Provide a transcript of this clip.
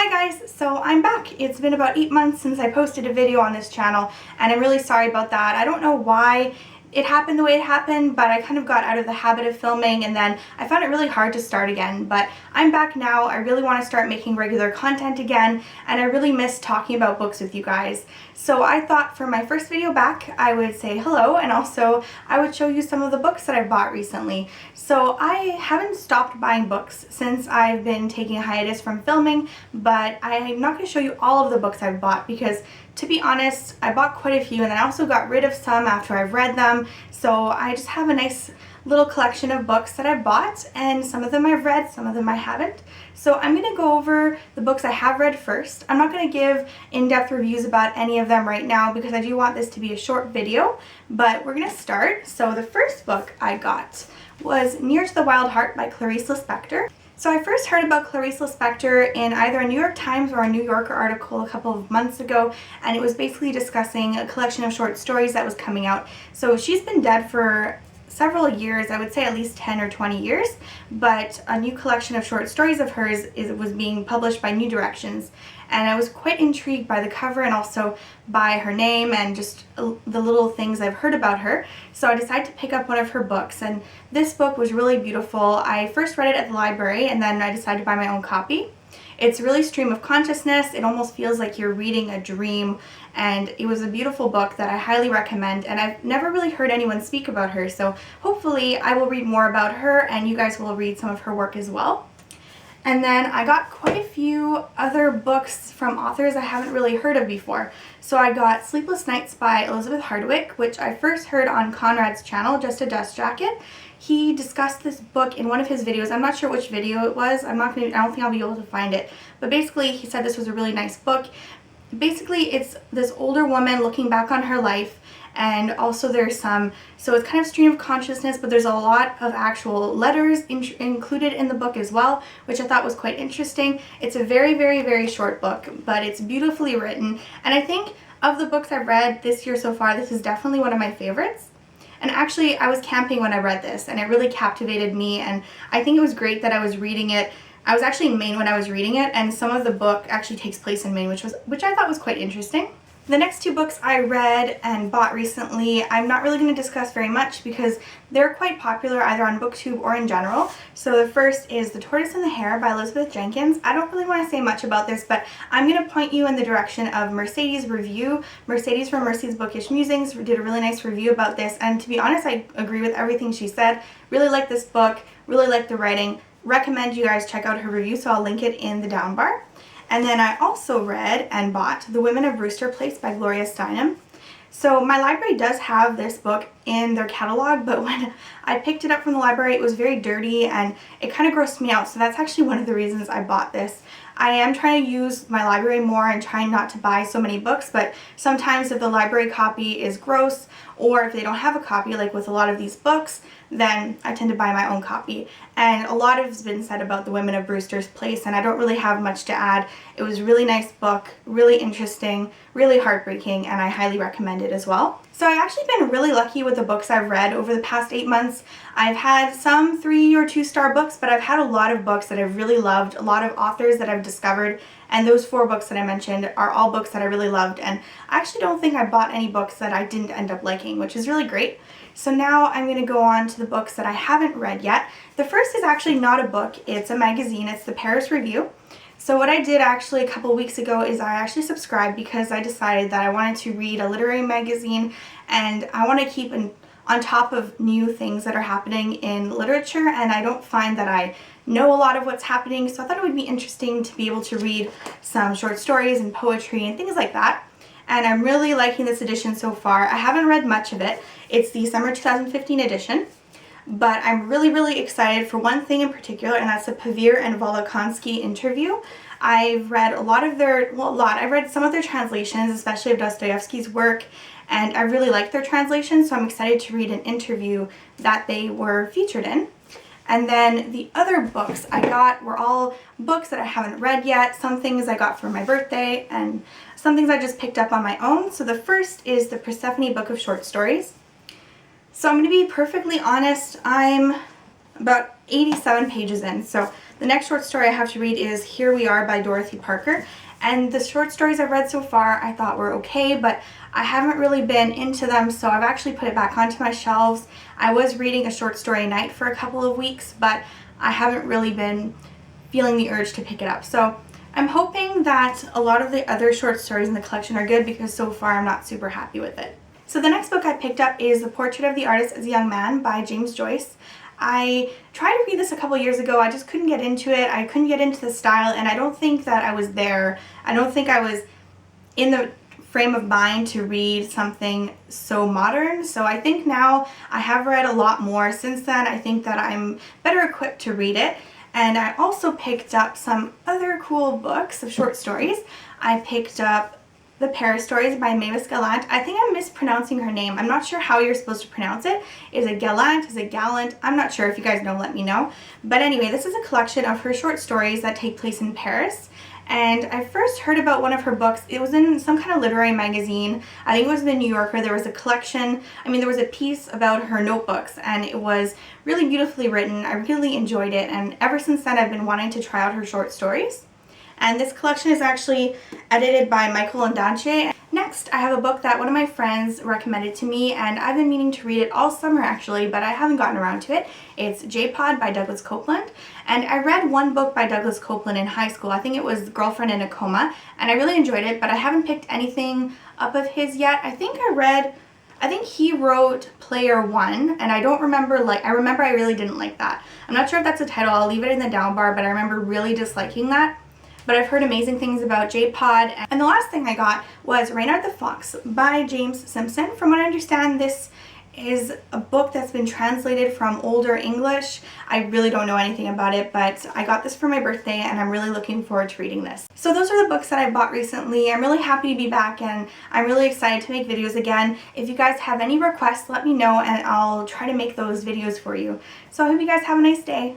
Hi guys, so I'm back. It's been about 8 months since I posted a video on this channel and I'm really sorry about that. I don't know why it happened the way it happened, but I kind of got out of the habit of filming and then I found it really hard to start again. But I'm back now. I really want to start making regular content again and I really miss talking about books with you guys. So I thought for my first video back I would say hello and also I would show you some of the books that I've bought recently. So I haven't stopped buying books since I've been taking a hiatus from filming, but I'm not going to show you all of the books I've bought because to be honest, I bought quite a few and then I also got rid of some after I've read them. So I just have a nice little collection of books that I've bought, and some of them I've read, some of them I haven't. So I'm going to go over the books I have read first. I'm not going to give in-depth reviews about any of them right now because I do want this to be a short video, but we're going to start. So the first book I got was Near to the Wild Heart by Clarice Lispector. So I first heard about Clarice Lispector in either a New York Times or a New Yorker article a couple of months ago, and it was basically discussing a collection of short stories that was coming out. So she's been dead for several years, I would say at least 10 or 20 years, but a new collection of short stories of hers was being published by New Directions, and I was quite intrigued by the cover and also by her name and just the little things I've heard about her. So I decided to pick up one of her books, and this book was really beautiful. I first read it at the library and then I decided to buy my own copy. It's really stream of consciousness. It almost feels like you're reading a dream, and it was a beautiful book that I highly recommend, and I've never really heard anyone speak about her, so hopefully I will read more about her and you guys will read some of her work as well. And then I got quite a few other books from authors I haven't really heard of before. So I got Sleepless Nights by Elizabeth Hardwick, which I first heard on Conrad's channel, Just a Dust Jacket. He discussed this book in one of his videos. I'm not sure which video it was. I don't think I'll be able to find it. But basically he said this was a really nice book. Basically it's this older woman looking back on her life, and also there's so it's kind of stream of consciousness, but there's a lot of actual letters included in the book as well, which I thought was quite interesting. It's a very, very, very short book, but it's beautifully written, and I think of the books I've read this year so far, this is definitely one of my favorites. And actually, I was camping when I read this, and it really captivated me, and I think it was great that I was reading it. I was actually in Maine when I was reading it, and some of the book actually takes place in Maine, which I thought was quite interesting. The next two books I read and bought recently, I'm not really going to discuss very much because they're quite popular either on BookTube or in general. So the first is The Tortoise and the Hare by Elizabeth Jenkins. I don't really want to say much about this, but I'm going to point you in the direction of Mercedes' review. Mercedes from Mercy's Bookish Musings did a really nice review about this, and to be honest, I agree with everything she said. Really like this book, really like the writing. Recommend you guys check out her review, so I'll link it in the down bar. And then I also read and bought The Women of Brewster Place by Gloria Steinem. So my library does have this book in their catalog, but when I picked it up from the library, it was very dirty and it kind of grossed me out. So that's actually one of the reasons I bought this. I am trying to use my library more and trying not to buy so many books, but sometimes if the library copy is gross or if they don't have a copy, like with a lot of these books, then I tend to buy my own copy. And a lot has been said about The Women of Brewster's Place, and I don't really have much to add. It was a really nice book, really interesting, really heartbreaking, and I highly recommend it as well. So I've actually been really lucky with the books I've read over the past 8 months. I've had some 3 or 2-star books, but I've had a lot of books that I've really loved, a lot of authors that I've discovered, and those 4 books that I mentioned are all books that I really loved, and I actually don't think I bought any books that I didn't end up liking, which is really great. So now I'm going to go on to the books that I haven't read yet. The first is actually not a book, it's a magazine. It's the Paris Review. So what I did actually a couple weeks ago is I actually subscribed because I decided that I wanted to read a literary magazine and I want to keep on top of new things that are happening in literature, and I don't find that I know a lot of what's happening, so I thought it would be interesting to be able to read some short stories and poetry and things like that. And I'm really liking this edition so far. I haven't read much of it. It's the summer 2015 edition, but I'm really, really excited for one thing in particular, and that's the Pavir and Volokhonsky interview. I've read I've read some of their translations, especially of Dostoevsky's work, and I really like their translations, so I'm excited to read an interview that they were featured in. And then the other books I got were all books that I haven't read yet. Some things I got for my birthday and some things I just picked up on my own. So the first is the Persephone Book of Short Stories. So I'm going to be perfectly honest, I'm about 87 pages in. So the next short story I have to read is Here We Are by Dorothy Parker. And the short stories I've read so far I thought were okay, but I haven't really been into them, so I've actually put it back onto my shelves. I was reading a short story a night for a couple of weeks, but I haven't really been feeling the urge to pick it up. So I'm hoping that a lot of the other short stories in the collection are good, because so far I'm not super happy with it. So the next book I picked up is The Portrait of the Artist as a Young Man by James Joyce. I tried to read this a couple years ago. I just couldn't get into it. I couldn't get into the style, and I don't think that I was there. I don't think I was in the frame of mind to read something so modern. So I think now I have read a lot more since then. I think that I'm better equipped to read it. And I also picked up some other cool books of short stories. I picked up The Paris Stories by Mavis Gallant. I think I'm mispronouncing her name. I'm not sure how you're supposed to pronounce it. Is it Gallant? Is it Gallant? I'm not sure. If you guys know, let me know. But anyway, this is a collection of her short stories that take place in Paris. And I first heard about one of her books. It was in some kind of literary magazine. I think it was the New Yorker. There was a collection. There was a piece about her notebooks, and it was really beautifully written. I really enjoyed it, and ever since then I've been wanting to try out her short stories. And this collection is actually edited by Michael Ondaatje. Next, I have a book that one of my friends recommended to me, and I've been meaning to read it all summer actually, but I haven't gotten around to it. It's J-Pod by Douglas Coupland. And I read one book by Douglas Coupland in high school. I think it was Girlfriend in a Coma, and I really enjoyed it, but I haven't picked anything up of his yet. I think he wrote Player One, and I don't remember, I remember I really didn't like that. I'm not sure if that's a title. I'll leave it in the down bar, but I remember really disliking that. But I've heard amazing things about J-Pod. And the last thing I got was Reynard the Fox by James Simpson. From what I understand, this is a book that's been translated from older English. I really don't know anything about it, but I got this for my birthday, and I'm really looking forward to reading this. So those are the books that I bought recently. I'm really happy to be back, and I'm really excited to make videos again. If you guys have any requests, let me know, and I'll try to make those videos for you. So I hope you guys have a nice day.